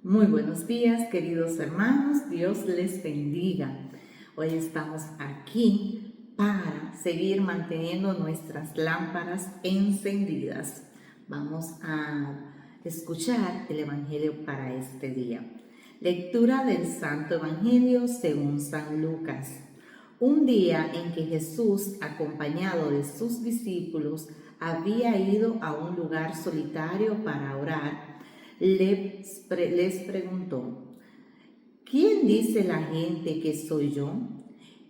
Muy buenos días, queridos hermanos, Dios les bendiga. Hoy estamos aquí para seguir manteniendo nuestras lámparas encendidas. Vamos a escuchar el Evangelio para este día. Lectura del Santo Evangelio según San Lucas. Un día en que Jesús, acompañado de sus discípulos, había ido a un lugar solitario para orar, les preguntó: ¿quién dice la gente que soy yo?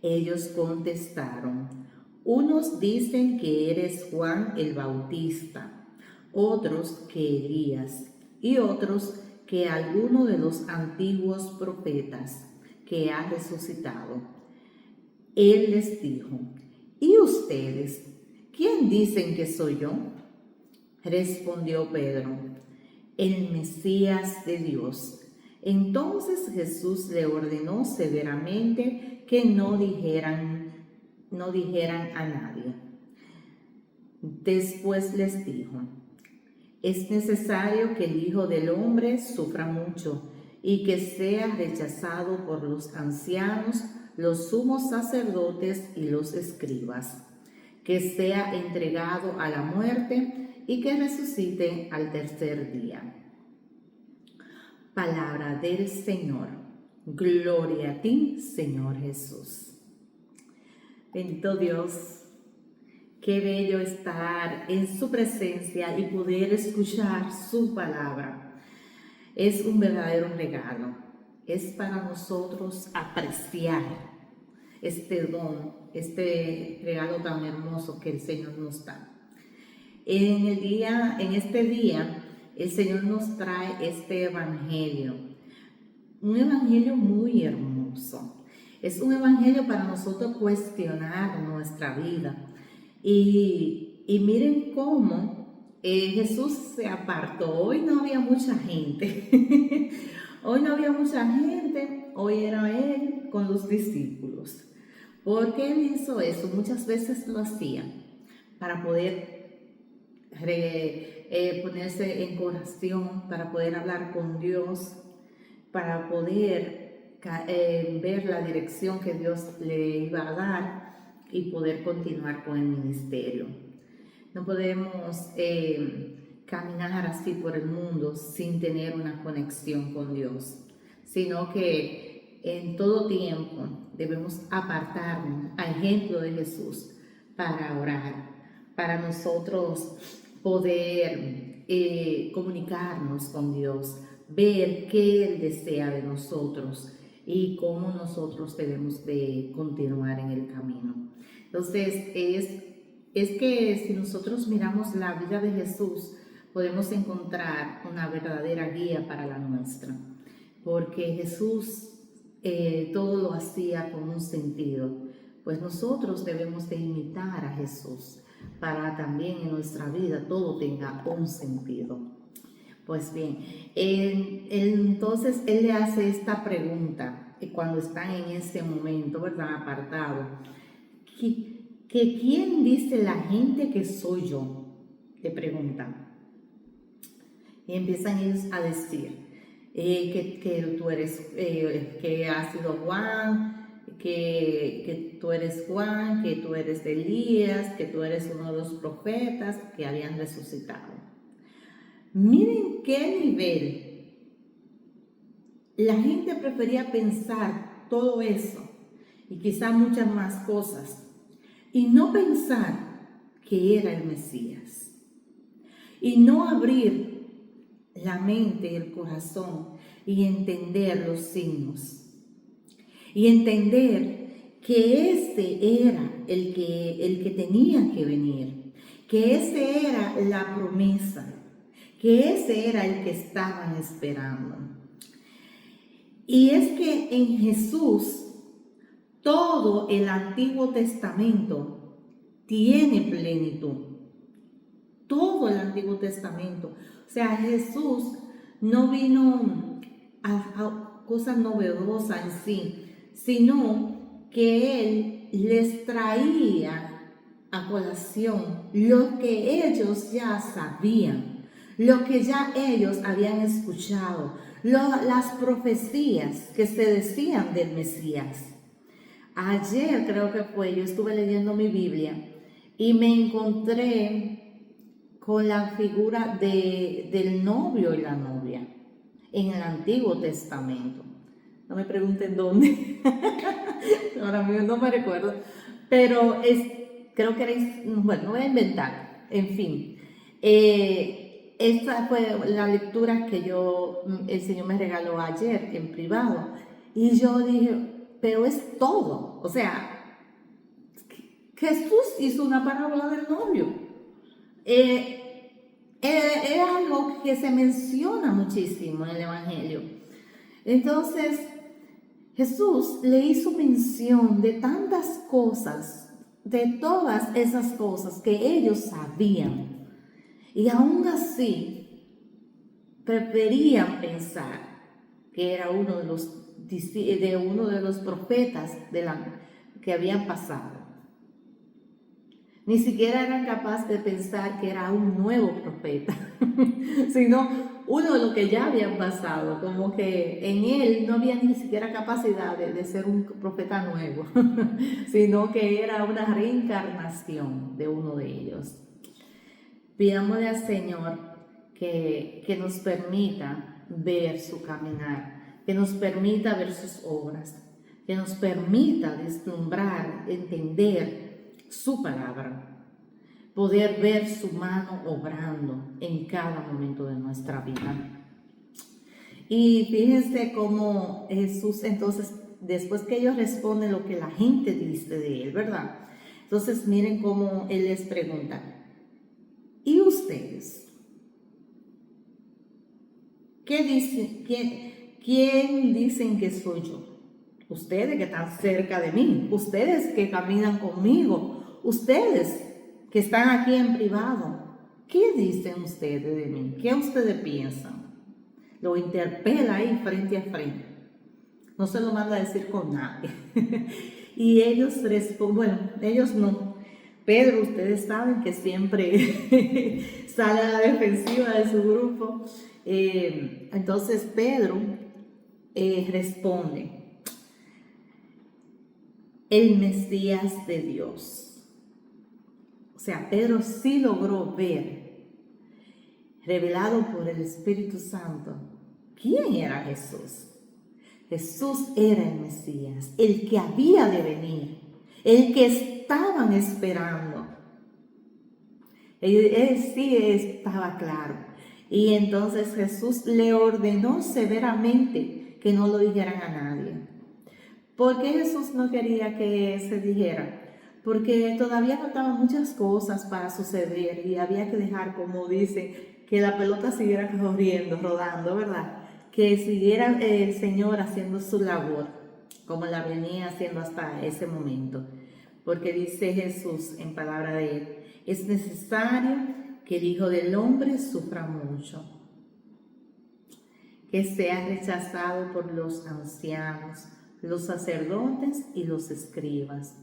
Ellos contestaron: unos dicen que eres Juan el Bautista, otros que Elías, y otros que alguno de los antiguos profetas que ha resucitado. Él les dijo: ¿y ustedes? ¿Quién dicen que soy yo? Respondió Pedro: el Mesías de Dios. Entonces Jesús le ordenó severamente que no dijeran a nadie. Después les dijo: es necesario que el Hijo del Hombre sufra mucho y que sea rechazado por los ancianos, los sumos sacerdotes y los escribas, que sea entregado a la muerte y que resucite al tercer día. Palabra del Señor. Gloria a ti, Señor Jesús. Bendito Dios, qué bello estar en su presencia y poder escuchar su palabra. Es un verdadero regalo. Es para nosotros apreciar este don, este regalo tan hermoso que el Señor nos da. En este día, el Señor nos trae este evangelio, un evangelio muy hermoso. Es un evangelio para nosotros cuestionar nuestra vida. Y miren cómo Jesús se apartó. Hoy no había mucha gente. Hoy era Él con los discípulos. ¿Por qué Él hizo eso? Muchas veces lo hacía para poder ponerse en oración, para poder hablar con Dios, para poder ver la dirección que Dios le iba a dar y poder continuar con el ministerio. No podemos caminar así por el mundo sin tener una conexión con Dios, sino que en todo tiempo debemos apartarnos, a ejemplo de Jesús, para orar, para nosotros poder comunicarnos con Dios, ver qué Él desea de nosotros y cómo nosotros debemos de continuar en el camino. Entonces, es que si nosotros miramos la vida de Jesús, podemos encontrar una verdadera guía para la nuestra, porque Jesús todo lo hacía con un sentido, pues nosotros debemos de imitar a Jesús para también en nuestra vida todo tenga un sentido. Pues bien, entonces Él le hace esta pregunta cuando están en ese momento, ¿verdad? Apartado. ¿Que quién dice la gente que soy yo? Le preguntan. Y empiezan ellos a decir que tú eres, que has sido Juan, que tú eres Juan, que tú eres de Elías, que tú eres uno de los profetas que habían resucitado. Miren qué nivel. La gente prefería pensar todo eso y quizá muchas más cosas y no pensar que era el Mesías y no abrir la mente y el corazón y entender los signos y entender que este era el que tenía que venir, que ese era la promesa, que ese era el que estaban esperando. Y es que en Jesús todo el Antiguo Testamento tiene plenitud. Todo el Antiguo Testamento. O sea, Jesús no vino a cosas novedosas en sí, sino que Él les traía a colación lo que ellos ya sabían, lo que ya ellos habían escuchado, las profecías que se decían del Mesías. Ayer creo que fue, yo estuve leyendo mi Biblia y me encontré con la figura del novio y la novia en el Antiguo Testamento. No me pregunten dónde, ahora mismo no me recuerdo, pero creo que era, bueno, no voy a inventar, en fin. Esta fue la lectura que el Señor me regaló ayer en privado. Y yo dije, pero es todo. O sea, Jesús hizo una parábola del novio. Es algo que se menciona muchísimo en el Evangelio. Entonces, Jesús le hizo mención de tantas cosas, de todas esas cosas que ellos sabían. Y aún así, preferían pensar que era uno de los profetas que habían pasado. Ni siquiera eran capaces de pensar que era un nuevo profeta, sino uno de los que ya habían pasado, como que en él no había ni siquiera capacidad de ser un profeta nuevo, sino que era una reencarnación de uno de ellos. Pidámosle al Señor que nos permita ver su caminar, que nos permita ver sus obras, que nos permita deslumbrar, entender su palabra, poder ver su mano obrando en cada momento de nuestra vida. Y fíjense cómo Jesús, entonces, después que ellos responden lo que la gente dice de él, ¿verdad? Entonces miren cómo él les pregunta, ¿y ustedes? ¿Qué dicen? ¿Quién dicen que soy yo? Ustedes que están cerca de mí, ustedes que caminan conmigo, ustedes que están aquí en privado, ¿qué dicen ustedes de mí? ¿Qué ustedes piensan? Lo interpela ahí frente a frente. No se lo manda a decir con nadie. Y ellos responden, bueno, ellos no. Pedro, ustedes saben que siempre sale a la defensiva de su grupo. Entonces Pedro responde, el Mesías de Dios. O sea, Pedro sí logró ver, revelado por el Espíritu Santo, quién era Jesús. Jesús era el Mesías, el que había de venir, el que estaban esperando. Él sí estaba claro. Y entonces Jesús le ordenó severamente que no lo dijeran a nadie. ¿Por qué Jesús no quería que se dijera? Porque todavía faltaban muchas cosas para suceder y había que dejar, como dice, que la pelota siguiera corriendo, rodando, ¿verdad? Que siguiera el Señor haciendo su labor, como la venía haciendo hasta ese momento. Porque dice Jesús en palabra de él, es necesario que el Hijo del Hombre sufra mucho, que sea rechazado por los ancianos, los sacerdotes y los escribas,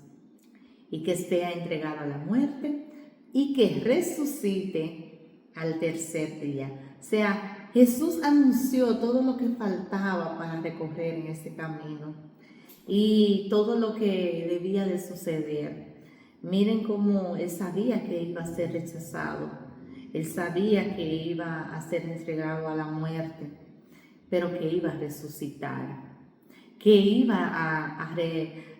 y que sea entregado a la muerte y que resucite al tercer día. O sea, Jesús anunció todo lo que faltaba para recorrer en ese camino y todo lo que debía de suceder. Miren cómo él sabía que iba a ser rechazado, él sabía que iba a ser entregado a la muerte, pero que iba a resucitar, que iba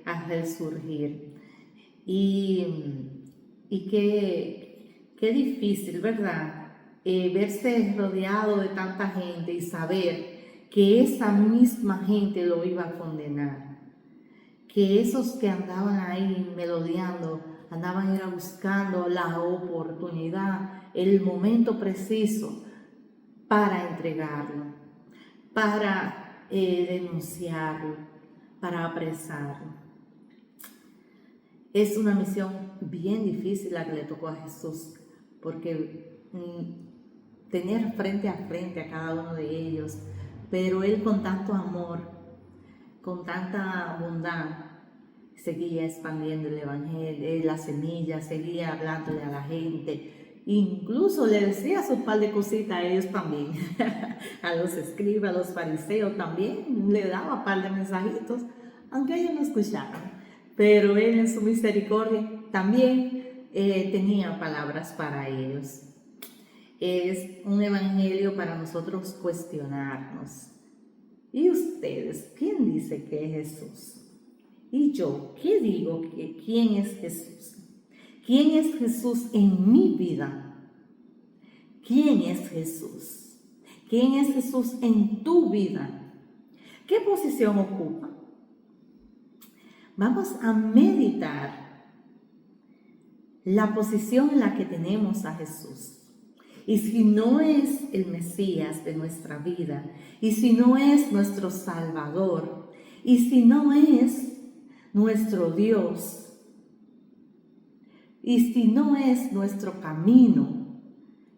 a resurgir. Y qué difícil, ¿verdad? Verse rodeado de tanta gente y saber que esa misma gente lo iba a condenar. Que esos que andaban ahí melodeando, andaban era buscando la oportunidad, el momento preciso para entregarlo, para denunciarlo, para apresarlo. Es una misión bien difícil la que le tocó a Jesús, porque tener frente a cada uno de ellos, pero él con tanto amor, con tanta bondad, seguía expandiendo el Evangelio, la semilla, seguía hablándole a la gente, Incluso le decía su par de cositas a ellos también, a los escribas, a los fariseos también, le daba un par de mensajitos, aunque ellos no escuchaban. Pero él en su misericordia también tenía palabras para ellos. Es un evangelio para nosotros cuestionarnos. ¿Y ustedes? ¿Quién dice que es Jesús? ¿Y yo? ¿Qué digo? ¿Quién es Jesús? ¿Quién es Jesús en mi vida? ¿Quién es Jesús? ¿Quién es Jesús en tu vida? ¿Qué posición ocupa? Vamos a meditar la posición en la que tenemos a Jesús. Y si no es el Mesías de nuestra vida, y si no es nuestro Salvador, y si no es nuestro Dios, y si no es nuestro camino,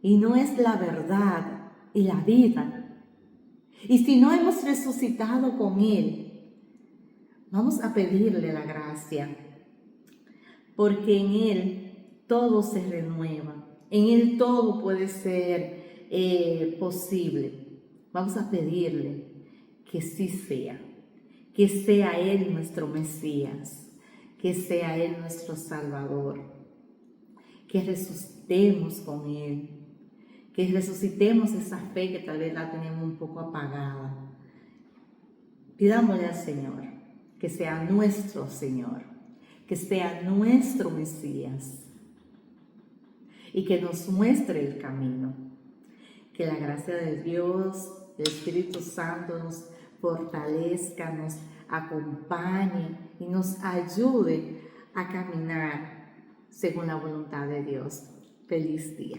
y no es la verdad y la vida, y si no hemos resucitado con Él, vamos a pedirle la gracia, porque en Él todo se renueva, en Él todo puede ser posible. Vamos a pedirle que sí sea, que sea Él nuestro Mesías, que sea Él nuestro Salvador, que resucitemos con Él, que resucitemos esa fe que tal vez la tenemos un poco apagada. Pidámosle al Señor que sea nuestro Señor, que sea nuestro Mesías y que nos muestre el camino. Que la gracia de Dios, el Espíritu Santo nos fortalezca, nos acompañe y nos ayude a caminar según la voluntad de Dios. Feliz día.